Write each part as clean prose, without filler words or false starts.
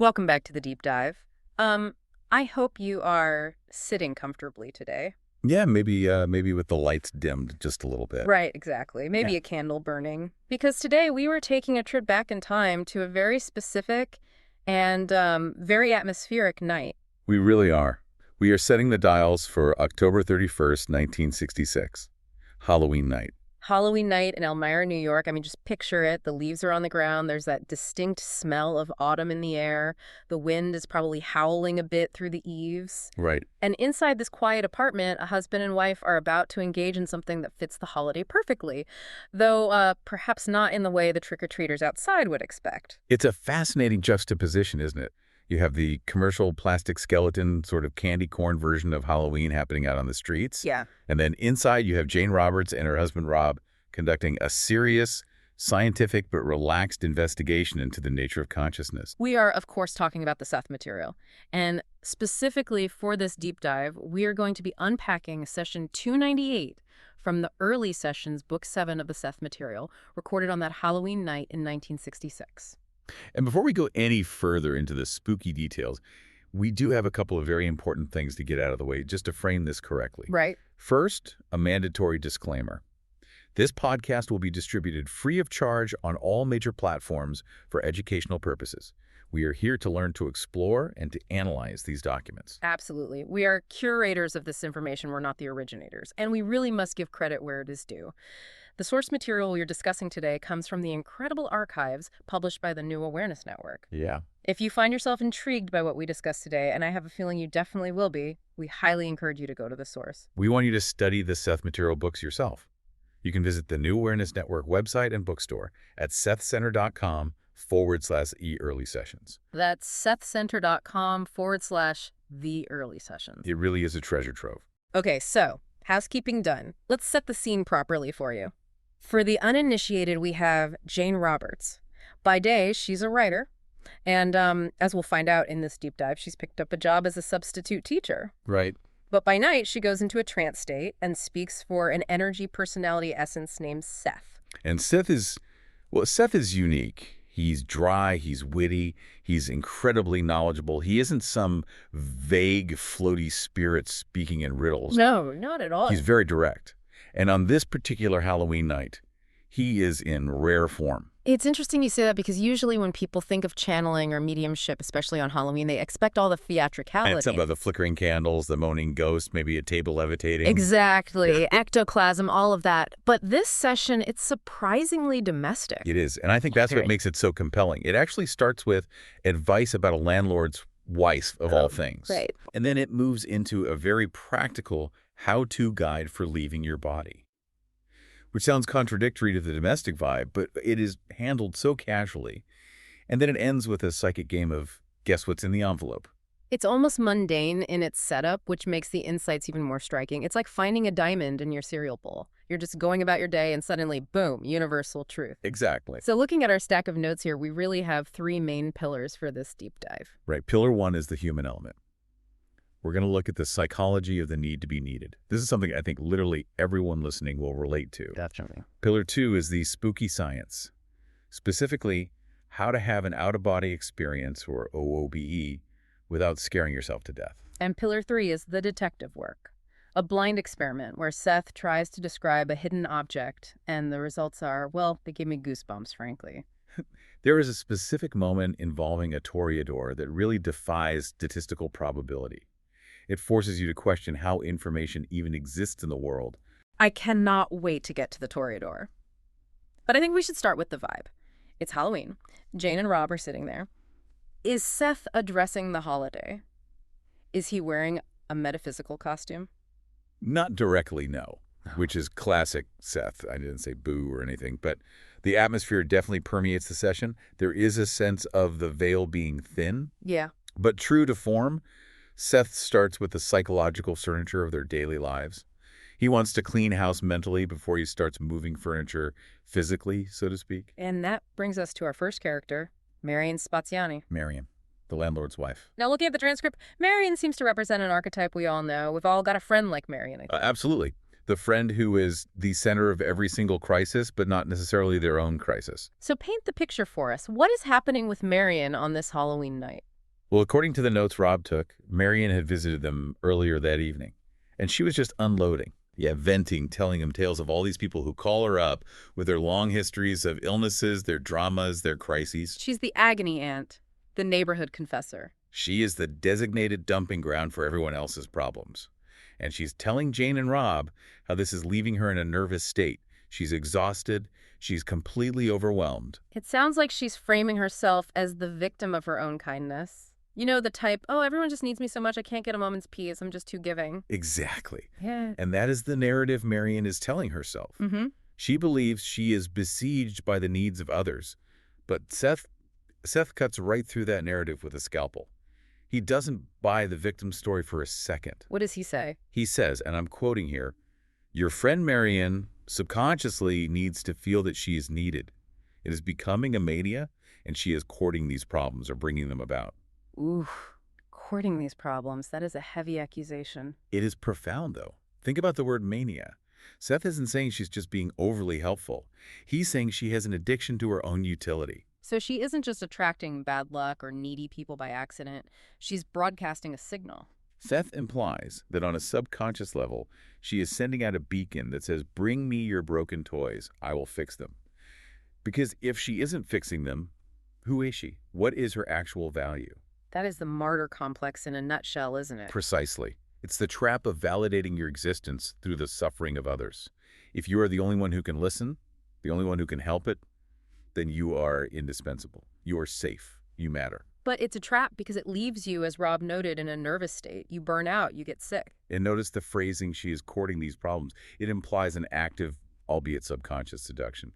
Welcome back to the deep dive. I hope you are sitting comfortably today. Yeah, maybe with the lights dimmed just a little bit. Right, exactly. Maybe Yeah. a candle burning. Because today we were taking a trip back in time to a very specific and very atmospheric night. We really are. We are setting the dials for October 31st, 1966, Halloween night. Halloween night in Elmira, New York. I mean, just picture it. The leaves are on the ground. There's that distinct smell of autumn in the air. The wind is probably howling a bit through the eaves. Right. And inside this quiet apartment, a husband and wife are about to engage in something that fits the holiday perfectly, though perhaps not in the way the trick-or-treaters outside would expect. It's a fascinating juxtaposition, isn't it? You have the commercial plastic skeleton sort of candy corn version of Halloween happening out on the streets. Yeah. And then inside you have Jane Roberts and her husband Rob conducting a serious, scientific but relaxed investigation into the nature of consciousness. We are, of course, talking about the Seth Material. And specifically for this deep dive, we are going to be unpacking session 298 from the early sessions, book 7 of the Seth Material, recorded on that Halloween night in 1966. And before we go any further into the spooky details, we do have a couple of very important things to get out of the way just to frame this correctly. Right. First, a mandatory disclaimer. This podcast will be distributed free of charge on all major platforms for educational purposes. We are here to learn to explore and to analyze these documents. Absolutely. We are curators of this information. We're not the originators. And we really must give credit where it is due. The source material we're discussing today comes from the incredible archives published by the New Awareness Network. Yeah. If you find yourself intrigued by what we discussed today, and I have a feeling you definitely will be, we highly encourage you to go to the source. We want you to study the Seth Material books yourself. You can visit the New Awareness Network website and bookstore at sethcenter.com/early sessions. That's sethcenter.com/the early sessions. It really is a treasure trove. Okay, so housekeeping done. Let's set the scene properly for you. For the uninitiated, we have Jane Roberts. By day, she's a writer. And as we'll find out in this deep dive, she's picked up a job as a substitute teacher. Right. But by night, she goes into a trance state and speaks for an energy personality essence named Seth. And Seth is unique. He's dry, he's witty, he's incredibly knowledgeable. He isn't some vague, floaty spirit speaking in riddles. No, not at all. He's very direct. And on this particular Halloween night, he is in rare form. It's interesting you say that because usually when people think of channeling or mediumship, especially on Halloween, they expect all the theatricality. And some of the flickering candles, the moaning ghost, maybe a table levitating. Exactly. Ectoplasm, all of that. But this session, it's surprisingly domestic. It is. And I think that's what makes it so compelling. It actually starts with advice about a landlord's wife, of all things. Right. And then it moves into a very practical how-to guide for leaving your body, which sounds contradictory to the domestic vibe, but it is handled so casually. And then it ends with a psychic game of guess what's in the envelope. It's almost mundane in its setup, which makes the insights even more striking. It's like finding a diamond in your cereal bowl. You're just going about your day and suddenly, boom, universal truth. Exactly. So looking at our stack of notes here, we really have 3 main pillars for this deep dive. Right. Pillar 1 is the human element. We're going to look at the psychology of the need to be needed. This is something I think literally everyone listening will relate to. Definitely. Pillar 2 is the spooky science, specifically how to have an out-of-body experience, or OOBE, without scaring yourself to death. And pillar 3 is the detective work, a blind experiment where Seth tries to describe a hidden object, and the results are, well, they give me goosebumps, frankly. There is a specific moment involving a Toreador that really defies statistical probability. It forces you to question how information even exists in the world. I cannot wait to get to the Toreador. But I think we should start with the vibe. It's Halloween. Jane and Rob are sitting there. Is Seth addressing the holiday? Is he wearing a metaphysical costume? Not directly, no, which is classic Seth. I didn't say boo or anything, but the atmosphere definitely permeates the session. There is a sense of the veil being thin. Yeah. But true to form, Seth starts with the psychological furniture of their daily lives. He wants to clean house mentally before he starts moving furniture physically, so to speak. And that brings us to our first character, Marion Spaziani. Marion, the landlord's wife. Now, looking at the transcript, Marion seems to represent an archetype we all know. We've all got a friend like Marion, I think. Absolutely. The friend who is the center of every single crisis, but not necessarily their own crisis. So paint the picture for us. What is happening with Marion on this Halloween night? Well, according to the notes Rob took, Marion had visited them earlier that evening, and she was just unloading. Yeah, venting, telling him tales of all these people who call her up with their long histories of illnesses, their dramas, their crises. She's the agony aunt, the neighborhood confessor. She is the designated dumping ground for everyone else's problems. And she's telling Jane and Rob how this is leaving her in a nervous state. She's exhausted. She's completely overwhelmed. It sounds like she's framing herself as the victim of her own kindness. You know, the type, oh, everyone just needs me so much I can't get a moment's peace. I'm just too giving. Exactly. Yeah. And that is the narrative Marion is telling herself. She believes she is besieged by the needs of others. But Seth cuts right through that narrative with a scalpel. He doesn't buy the victim story for a second. What does he say? He says, and I'm quoting here, "Your friend Marion subconsciously needs to feel that she is needed. It is becoming a mania, and she is courting these problems or bringing them about." Ooh, courting these problems. That is a heavy accusation. It is profound, though. Think about the word mania. Seth isn't saying she's just being overly helpful. He's saying she has an addiction to her own utility. So she isn't just attracting bad luck or needy people by accident. She's broadcasting a signal. Seth implies that on a subconscious level, she is sending out a beacon that says, "Bring me your broken toys. I will fix them." Because if she isn't fixing them, who is she? What is her actual value? That is the martyr complex in a nutshell, isn't it? Precisely. It's the trap of validating your existence through the suffering of others. If you are the only one who can listen, the only one who can help it, then you are indispensable. You are safe. You matter. But it's a trap because it leaves you, as Rob noted, in a nervous state. You burn out, you get sick. And notice the phrasing, she is courting these problems. It implies an active, albeit subconscious, seduction.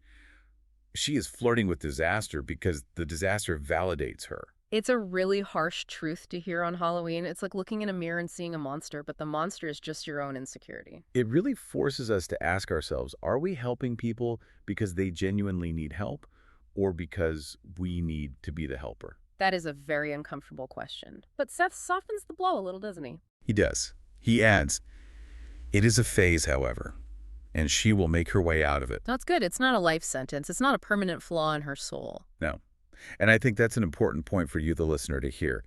She is flirting with disaster because the disaster validates her. It's a really harsh truth to hear on Halloween. It's like looking in a mirror and seeing a monster, but the monster is just your own insecurity. It really forces us to ask ourselves, are we helping people because they genuinely need help or because we need to be the helper? That is a very uncomfortable question. But Seth softens the blow a little, doesn't he? He does. He adds, "It is a phase, however, and she will make her way out of it." That's good. It's not a life sentence. It's not a permanent flaw in her soul. No. And I think that's an important point for you, the listener, to hear.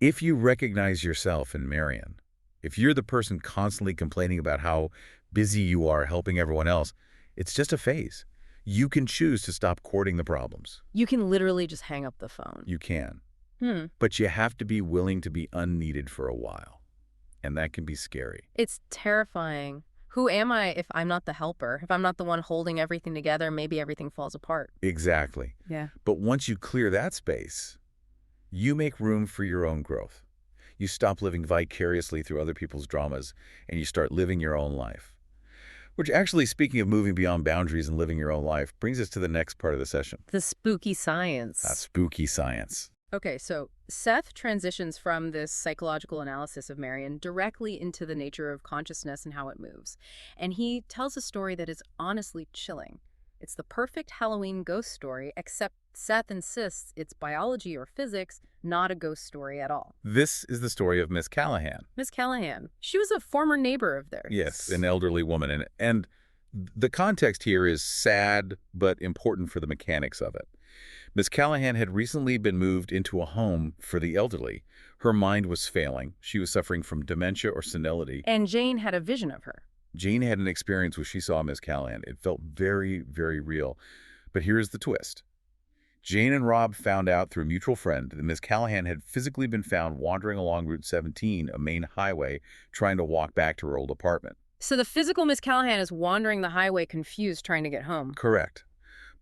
If you recognize yourself in Marion, if you're the person constantly complaining about how busy you are helping everyone else, it's just a phase. You can choose to stop courting the problems. You can literally just hang up the phone. You can. But you have to be willing to be unneeded for a while. And that can be scary. It's terrifying. Who am I if I'm not the helper? If I'm not the one holding everything together, maybe everything falls apart. Exactly. Yeah. But once you clear that space, you make room for your own growth. You stop living vicariously through other people's dramas, and you start living your own life. Which actually, speaking of moving beyond boundaries and living your own life, brings us to the next part of the session. The spooky science. That spooky science. Okay, so Seth transitions from this psychological analysis of Marion directly into the nature of consciousness and how it moves. And he tells a story that is honestly chilling. It's the perfect Halloween ghost story, except Seth insists it's biology or physics, not a ghost story at all. This is the story of Miss Callahan. Miss Callahan. She was a former neighbor of theirs. Yes, an elderly woman. And the context here is sad, but important for the mechanics of it. Miss Callahan had recently been moved into a home for the elderly. Her mind was failing. She was suffering from dementia or senility. And Jane had a vision of her. Jane had an experience where she saw Miss Callahan. It felt very, very real. But here's the twist. Jane and Rob found out through a mutual friend that Miss Callahan had physically been found wandering along Route 17, a main highway, trying to walk back to her old apartment. So the physical Miss Callahan is wandering the highway confused, trying to get home. Correct.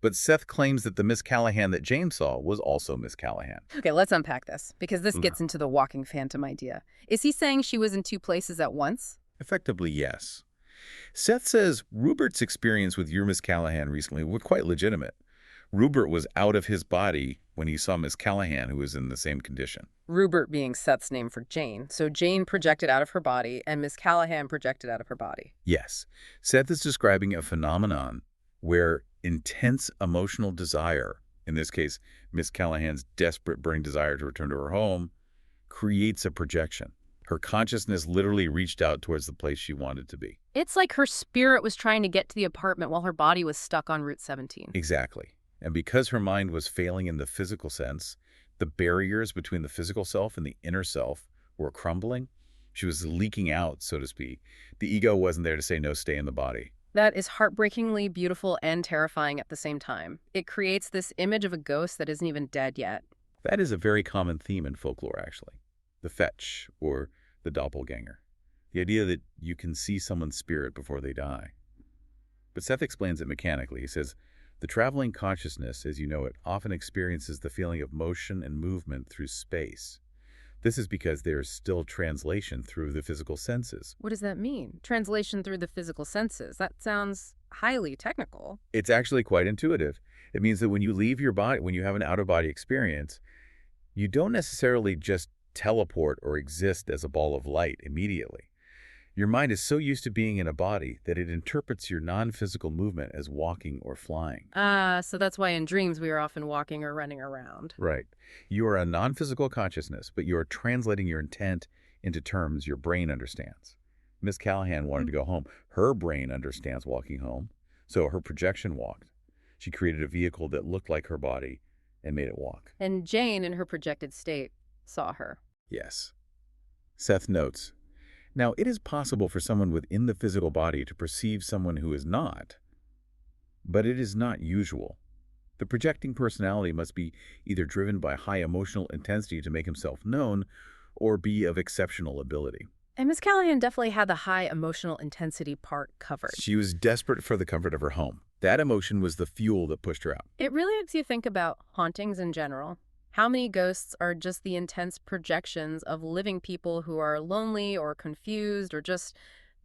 But Seth claims that the Miss Callahan that Jane saw was also Miss Callahan. Okay, let's unpack this, because this gets into the walking phantom idea. Is he saying she was in two places at once? Effectively, yes. Seth says Rupert's experience with your Miss Callahan recently was quite legitimate. Rupert was out of his body when he saw Miss Callahan, who was in the same condition. Rupert being Seth's name for Jane. So Jane projected out of her body, and Miss Callahan projected out of her body. Yes. Seth is describing a phenomenon where intense emotional desire, in this case, Miss Callahan's desperate burning desire to return to her home, creates a projection. Her consciousness literally reached out towards the place she wanted to be. It's like her spirit was trying to get to the apartment while her body was stuck on Route 17. Exactly. And because her mind was failing in the physical sense, The barriers between the physical self and the inner self were crumbling. She was leaking out, so to speak. The ego wasn't there to say, no, stay in the body. That is heartbreakingly beautiful and terrifying at the same time. It creates this image of a ghost that isn't even dead yet. That is a very common theme in folklore, actually. The fetch, or the doppelganger. The idea that you can see someone's spirit before they die. But Seth explains it mechanically. He says, the traveling consciousness, as you know it, often experiences the feeling of motion and movement through space. This is because there is still translation through the physical senses. What does that mean? Translation through the physical senses. That sounds highly technical. It's actually quite intuitive. It means that when you leave your body, when you have an out-of-body experience, you don't necessarily just teleport or exist as a ball of light immediately. Your mind is so used to being in a body that it interprets your non-physical movement as walking or flying. So that's why in dreams we are often walking or running around. Right. You are a non-physical consciousness, but you are translating your intent into terms your brain understands. Miss Callahan wanted to go home. Her brain understands walking home, so her projection walked. She created a vehicle that looked like her body and made it walk. And Jane, in her projected state, saw her. Yes. Seth notes, now, it is possible for someone within the physical body to perceive someone who is not, but it is not usual. The projecting personality must be either driven by high emotional intensity to make himself known or be of exceptional ability. And Miss Callahan definitely had the high emotional intensity part covered. She was desperate for the comfort of her home. That emotion was the fuel that pushed her out. It really makes you think about hauntings in general. How many ghosts are just the intense projections of living people who are lonely or confused or just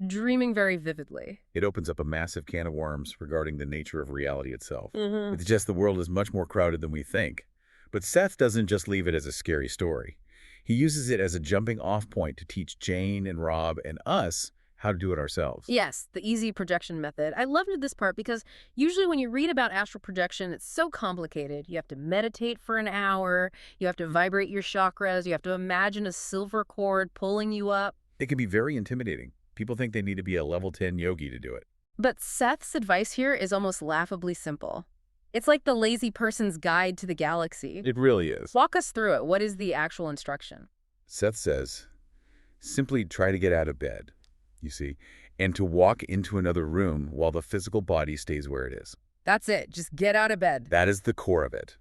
dreaming very vividly? It opens up a massive can of worms regarding the nature of reality itself. Mm-hmm. It's just the world is much more crowded than we think. But Seth doesn't just leave it as a scary story. He uses it as a jumping off point to teach Jane and Rob and us how to do it ourselves. Yes, the easy projection method. I loved this part because usually when you read about astral projection, it's so complicated. You have to meditate for an hour, you have to vibrate your chakras, you have to imagine a silver cord pulling you up. It can be very intimidating. People think they need to be a level 10 yogi to do it. But Seth's advice here is almost laughably simple. It's like the lazy person's guide to the galaxy. It really is. Walk us through it. What is the actual instruction? Seth says, simply try to get out of bed, you see, and to walk into another room while the physical body stays where it is. That's it. Just get out of bed. That is the core of it.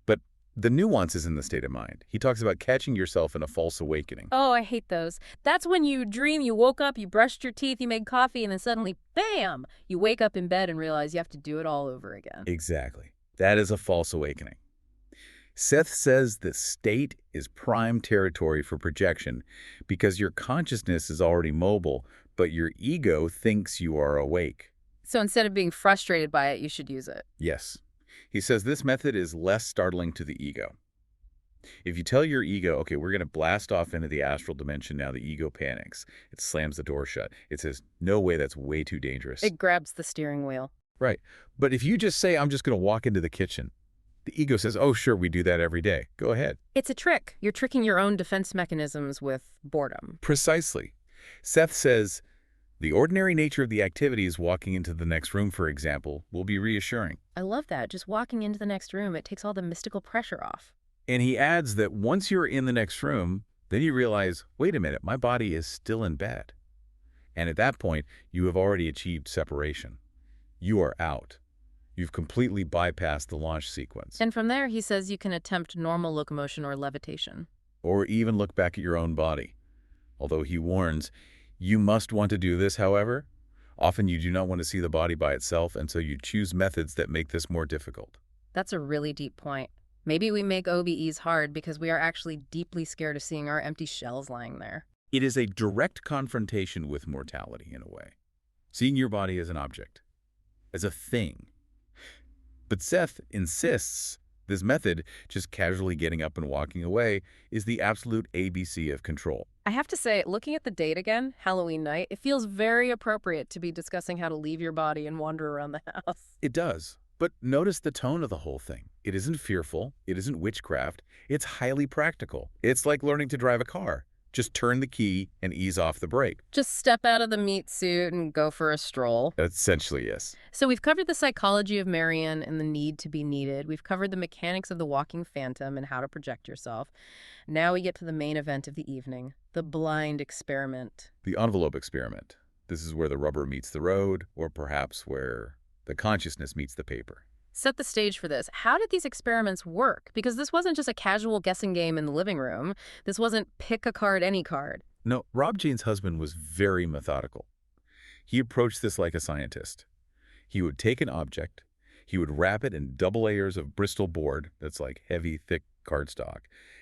But the nuance is in the state of mind. He talks about catching yourself in a false awakening. Oh, I hate those. That's when you dream, you woke up, you brushed your teeth, you made coffee, and then suddenly, bam, you wake up in bed and realize you have to do it all over again. Exactly. That is a false awakening. Seth says the state is prime territory for projection because your consciousness is already mobile, but your ego thinks you are awake. So instead of being frustrated by it, you should use it. Yes. He says this method is less startling to the ego. If you tell your ego, okay, we're going to blast off into the astral dimension now, the ego panics. It slams the door shut. It says, no way, that's way too dangerous. It grabs the steering wheel. Right. But if you just say, I'm just going to walk into the kitchen, the ego says, oh, sure, we do that every day. Go ahead. It's a trick. You're tricking your own defense mechanisms with boredom. Precisely. Seth says, the ordinary nature of the activities, walking into the next room, for example, will be reassuring. I love that. Just walking into the next room, it takes all the mystical pressure off. And he adds that once you're in the next room, then you realize, wait a minute, my body is still in bed. And at that point, you have already achieved separation. You are out. You've completely bypassed the launch sequence. And from there, he says you can attempt normal locomotion or levitation. Or even look back at your own body. Although he warns, you must want to do this, however. Often you do not want to see the body by itself, and so you choose methods that make this more difficult. That's a really deep point. Maybe we make OBEs hard because we are actually deeply scared of seeing our empty shells lying there. It is a direct confrontation with mortality, in a way. Seeing your body as an object, as a thing. But Seth insists this method, just casually getting up and walking away, is the absolute ABC of control. I have to say, looking at the date again, Halloween night, it feels very appropriate to be discussing how to leave your body and wander around the house. It does. But notice the tone of the whole thing. It isn't fearful. It isn't witchcraft. It's highly practical. It's like learning to drive a car. Just turn the key and ease off the brake. Just step out of the meat suit and go for a stroll. Essentially, yes. So we've covered the psychology of Marion and the need to be needed. We've covered the mechanics of the walking phantom and how to project yourself. Now we get to the main event of the evening, the blind experiment. The envelope experiment. This is where the rubber meets the road, or perhaps where the consciousness meets the paper. Set the stage for this. How did these experiments work? Because this wasn't just a casual guessing game in the living room. This wasn't pick a card, any card. No, Rob Jane's husband was very methodical. He approached this like a scientist. He would take an object, he would wrap it in double layers of Bristol board, that's like heavy, thick cardstock,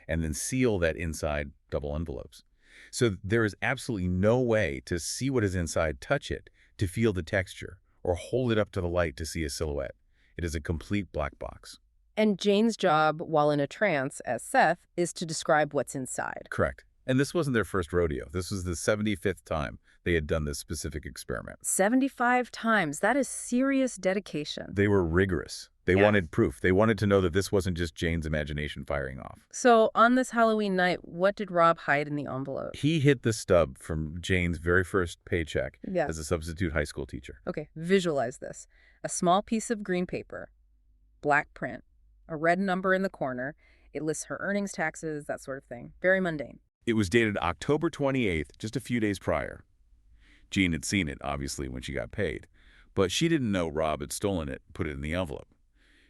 and then seal that inside double envelopes. So there is absolutely no way to see what is inside, touch it, to feel the texture, or hold it up to the light to see a silhouette. It is a complete black box. And Jane's job, while in a trance, as Seth, is to describe what's inside. Correct. And this wasn't their first rodeo. This was the 75th time they had done this specific experiment. 75 times. That is serious dedication. They were rigorous. They Yeah. wanted proof. They wanted to know that this wasn't just Jane's imagination firing off. So on this Halloween night, what did Rob hide in the envelope? He hid the stub from Jane's very first paycheck Yeah. as a substitute high school teacher. Okay, visualize this. A small piece of green paper, black print, a red number in the corner. It lists her earnings, taxes, that sort of thing. Very mundane. It was dated October 28th, just a few days prior. Jean had seen it, obviously, when she got paid. But she didn't know Rob had stolen it and put it in the envelope.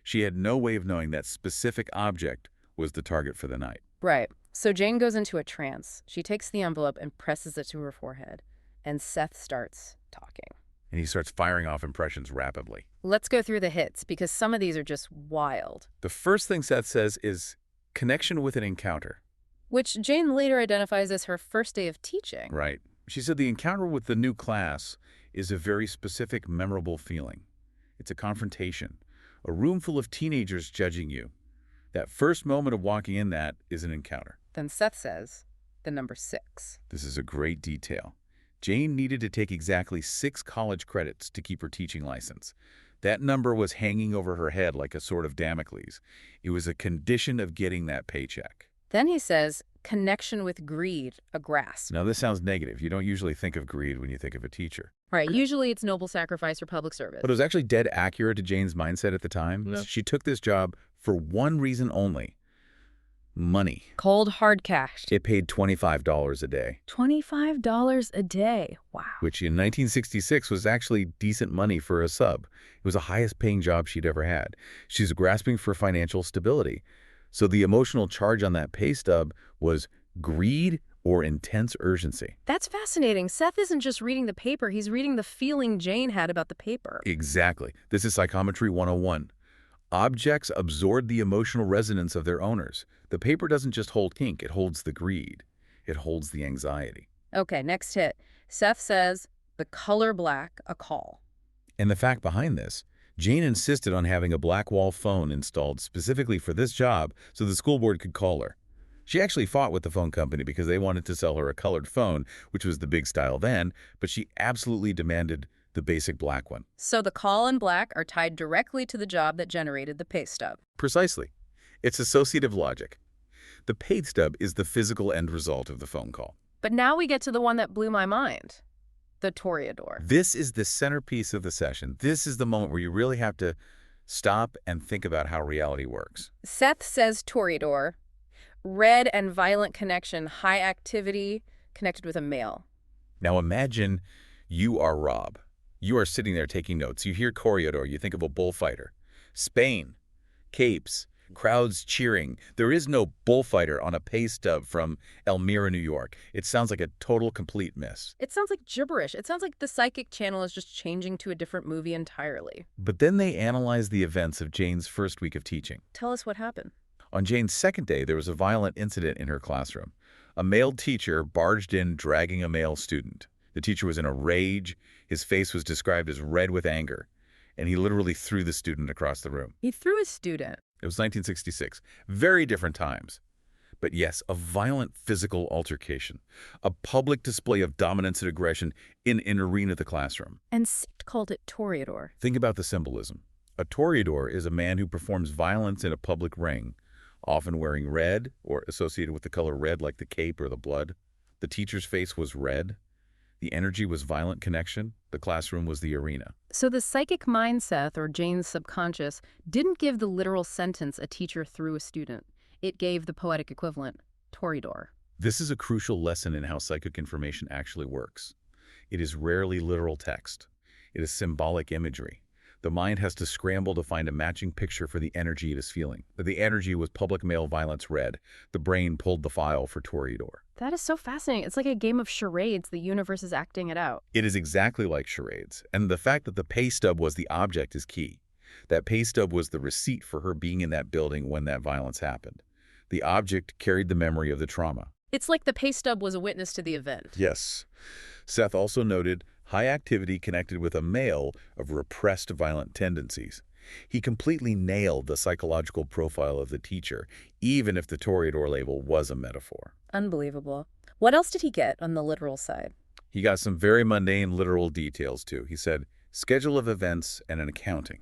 She had no way of knowing that specific object was the target for the night. Right. So Jane goes into a trance. She takes the envelope and presses it to her forehead. And Seth starts talking. And he starts firing off impressions rapidly. Let's go through the hits, because some of these are just wild. The first thing Seth says is connection with an encounter. Which Jane later identifies as her first day of teaching. Right. She said the encounter with the new class is a very specific, memorable feeling. It's a confrontation, a room full of teenagers judging you. That first moment of walking in that is an encounter. Then Seth says, the number 6. This is a great detail. Jane needed to take exactly 6 college credits to keep her teaching license. That number was hanging over her head like a sword of Damocles. It was a condition of getting that paycheck. Then he says, connection with greed, a grasp. Now, this sounds negative. You don't usually think of greed when you think of a teacher. Right, usually it's noble sacrifice or public service. But it was actually dead accurate to Jane's mindset at the time. Yeah. She took this job for one reason only: money. Cold hard cash. It paid $25 a day, $25 a day. Wow. which in 1966 was actually decent money for a sub. It was the highest paying job she'd ever had. She was grasping for financial stability. So the emotional charge on that pay stub was greed or intense urgency. That's fascinating. Seth isn't just reading the paper, he's reading the feeling Jane had about the paper. Exactly. This is Psychometry 101. Objects absorb the emotional resonance of their owners. The paper doesn't just hold ink, it holds the greed. It holds the anxiety. Okay, next hit. Seth says, the color black, a call. And the fact behind this, Jane insisted on having a black wall phone installed specifically for this job so the school board could call her. She actually fought with the phone company because they wanted to sell her a colored phone, which was the big style then, but she absolutely demanded the basic black one. So the call and black are tied directly to the job that generated the pay stub. Precisely. It's associative logic. The paid stub is the physical end result of the phone call. But now we get to the one that blew my mind. The Toreador. This is the centerpiece of the session. This is the moment where you really have to stop and think about how reality works. Seth says Toreador. Red and violent connection, high activity, connected with a male. Now imagine you are Rob. You are sitting there taking notes. You hear Toreador, you think of a bullfighter. Spain, capes, crowds cheering. There is no bullfighter on a pay stub from Elmira, New York. It sounds like a total complete miss. It sounds like gibberish. It sounds like the psychic channel is just changing to a different movie entirely. But then they analyze the events of Jane's first week of teaching. Tell us what happened. On Jane's second day, there was a violent incident in her classroom. A male teacher barged in dragging a male student. The teacher was in a rage. His face was described as red with anger, and he literally threw the student across the room. He threw his student. It was 1966. Very different times. But yes, a violent physical altercation. A public display of dominance and aggression in an arena of the classroom. And Seth called it Toreador. Think about the symbolism. A Toreador is a man who performs violence in a public ring, often wearing red or associated with the color red like the cape or the blood. The teacher's face was red. The energy was violent connection. The classroom was the arena. So the psychic mind, Seth, or Jane's subconscious, didn't give the literal sentence a teacher threw a student. It gave the poetic equivalent, Toreador. This is a crucial lesson in how psychic information actually works. It is rarely literal text. It is symbolic imagery. The mind has to scramble to find a matching picture for the energy it is feeling. The energy was public male violence red. The brain pulled the file for Toreador. That is so fascinating. It's like a game of charades. The universe is acting it out. It is exactly like charades. And the fact that the pay stub was the object is key. That pay stub was the receipt for her being in that building when that violence happened. The object carried the memory of the trauma. It's like the pay stub was a witness to the event. Yes. Seth also noted high activity connected with a male of repressed violent tendencies. He completely nailed the psychological profile of the teacher, even if the Toreador label was a metaphor. Unbelievable. What else did he get on the literal side? He got some very mundane literal details, too. He said, schedule of events and an accounting,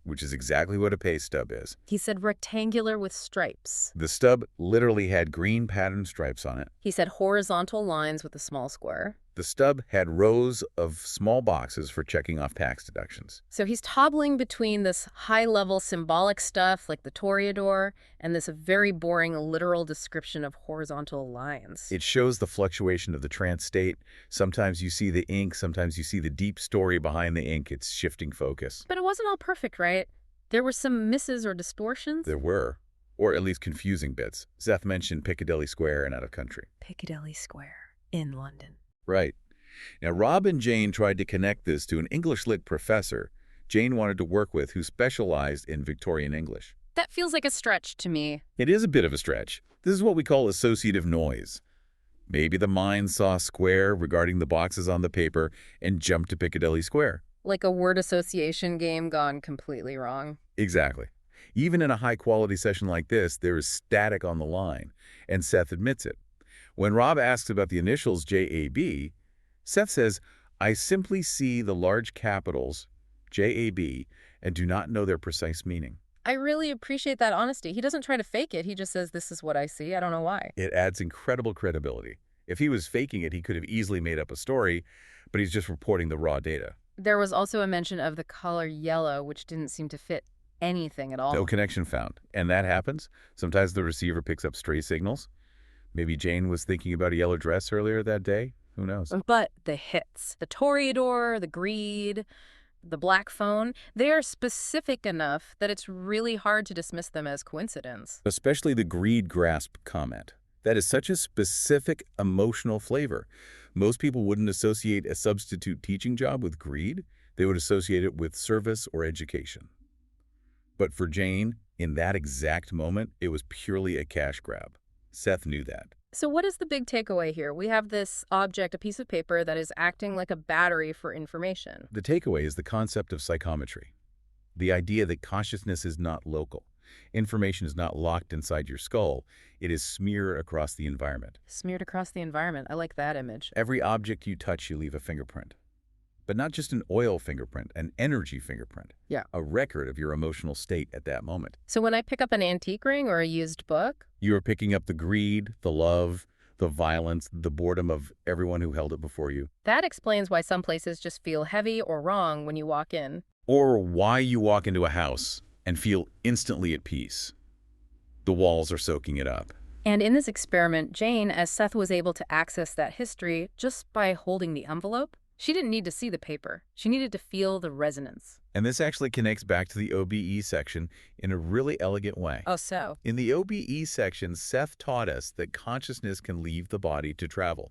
which is exactly what a pay stub is. He said rectangular with stripes. The stub literally had green patterned stripes on it. He said horizontal lines with a small square. The stub had rows of small boxes for checking off tax deductions. So he's toggling between this high-level symbolic stuff like the Toreador and this very boring literal description of horizontal lines. It shows the fluctuation of the trance state. Sometimes you see the ink, sometimes you see the deep story behind the ink. It's shifting focus. But it wasn't all perfect, right? There were some misses or distortions? There were, or at least confusing bits. Seth mentioned Piccadilly Square and Out of Country. Piccadilly Square in London. Right. Now, Rob and Jane tried to connect this to an English lit professor Jane wanted to work with who specialized in Victorian English. That feels like a stretch to me. It is a bit of a stretch. This is what we call associative noise. Maybe the mind saw square regarding the boxes on the paper and jumped to Piccadilly Square. Like a word association game gone completely wrong. Exactly. Even in a high-quality session like this, there is static on the line, and Seth admits it. When Rob asks about the initials JAB, Seth says, I simply see the large capitals JAB and do not know their precise meaning. I really appreciate that honesty. He doesn't try to fake it. He just says, this is what I see. I don't know why. It adds incredible credibility. If he was faking it, he could have easily made up a story, but he's just reporting the raw data. There was also a mention of the color yellow, which didn't seem to fit anything at all. No connection found. And that happens. Sometimes the receiver picks up stray signals. Maybe Jane was thinking about a yellow dress earlier that day. Who knows? But the hits, the Toreador, the greed, the black phone, they are specific enough that it's really hard to dismiss them as coincidence. Especially the greed grasp comment. That is such a specific emotional flavor. Most people wouldn't associate a substitute teaching job with greed. They would associate it with service or education. But for Jane, in that exact moment, it was purely a cash grab. Seth knew that. So what is the big takeaway here? We have this object, a piece of paper, that is acting like a battery for information. The takeaway is the concept of psychometry. The idea that consciousness is not local. Information is not locked inside your skull. It is smeared across the environment. Smeared across the environment. I like that image. Every object you touch, you leave a fingerprint. But not just an oil fingerprint, an energy fingerprint. Yeah. A record of your emotional state at that moment. So when I pick up an antique ring or a used book? You are picking up the greed, the love, the violence, the boredom of everyone who held it before you. That explains why some places just feel heavy or wrong when you walk in. Or why you walk into a house and feel instantly at peace. The walls are soaking it up. And in this experiment, Jane, as Seth was able to access that history just by holding the envelope, she didn't need to see the paper. She needed to feel the resonance. And this actually connects back to the OBE section in a really elegant way. Oh, so? In the OBE section, Seth taught us that consciousness can leave the body to travel.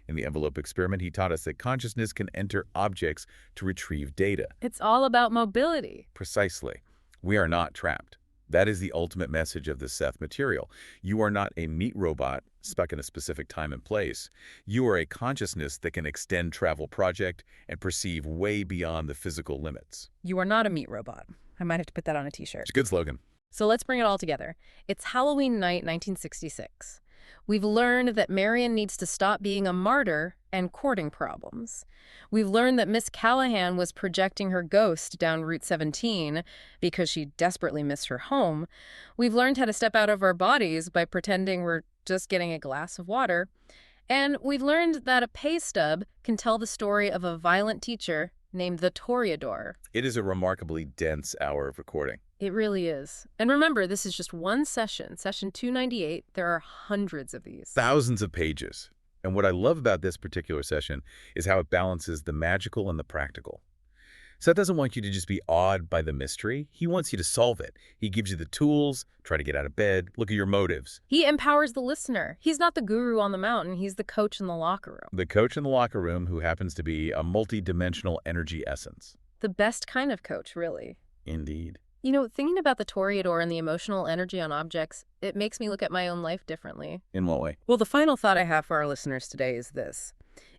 In the envelope experiment, he taught us that consciousness can enter objects to retrieve data. It's all about mobility. Precisely. We are not trapped. That is the ultimate message of the Seth Material. You are not a meat robot stuck in a specific time and place. You are a consciousness that can extend travel project and perceive way beyond the physical limits. You are not a meat robot. I might have to put that on a t-shirt. It's a good slogan. So let's bring it all together. It's Halloween night, 1966. We've learned that Marion needs to stop being a martyr and courting problems. We've learned that Miss Callahan was projecting her ghost down Route 17 because she desperately missed her home. We've learned how to step out of our bodies by pretending we're just getting a glass of water. And we've learned that a pay stub can tell the story of a violent teacher named the Toreador. It is a remarkably dense hour of recording. It really is. And remember, this is just one session, session 298. There are hundreds of these. Thousands of pages. And what I love about this particular session is how it balances the magical and the practical. Seth doesn't want you to just be awed by the mystery. He wants you to solve it. He gives you the tools, try to get out of bed, look at your motives. He empowers the listener. He's not the guru on the mountain. He's the coach in the locker room. The coach in the locker room who happens to be a multi-dimensional energy essence. The best kind of coach, really. Indeed. You know, thinking about the Toreador and the emotional energy on objects, it makes me look at my own life differently. In what way? Well, the final thought I have for our listeners today is this.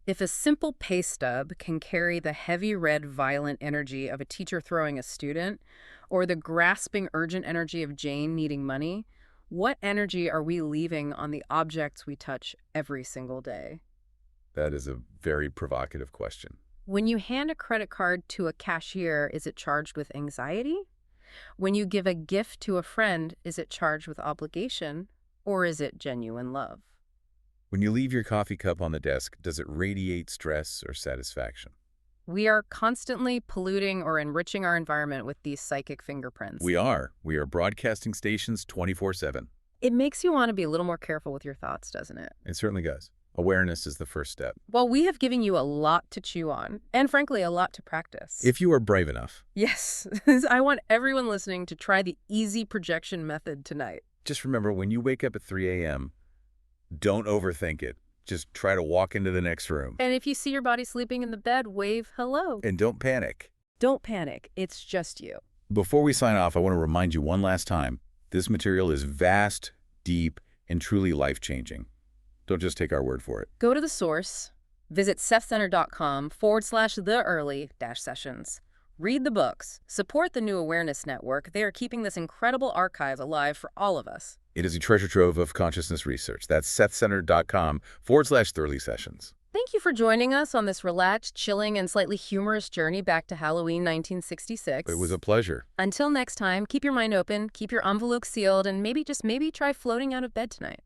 If a simple pay stub can carry the heavy red violent energy of a teacher throwing a student, or the grasping urgent energy of Jane needing money, what energy are we leaving on the objects we touch every single day? That is a very provocative question. When you hand a credit card to a cashier, is it charged with anxiety? When you give a gift to a friend, is it charged with obligation, or is it genuine love? When you leave your coffee cup on the desk, does it radiate stress or satisfaction? We are constantly polluting or enriching our environment with these psychic fingerprints. We are. We are broadcasting stations 24/7. It makes you want to be a little more careful with your thoughts, doesn't it? It certainly does. Awareness is the first step. Well, we have given you a lot to chew on, and frankly, a lot to practice. If you are brave enough. Yes. I want everyone listening to try the easy projection method tonight. Just remember, when you wake up at 3 a.m., don't overthink it. Just try to walk into the next room. And if you see your body sleeping in the bed, wave hello. And don't panic. Don't panic. It's just you. Before we sign off, I want to remind you one last time, this material is vast, deep, and truly life-changing. Don't just take our word for it. Go to the source. Visit sethcenter.com/the-early-sessions. Read the books. Support the New Awareness Network. They are keeping this incredible archive alive for all of us. It is a treasure trove of consciousness research. That's sethcenter.com/the-early-sessions. Thank you for joining us on this relaxed, chilling, and slightly humorous journey back to Halloween 1966. It was a pleasure. Until next time, keep your mind open, keep your envelope sealed, and maybe, just maybe, try floating out of bed tonight.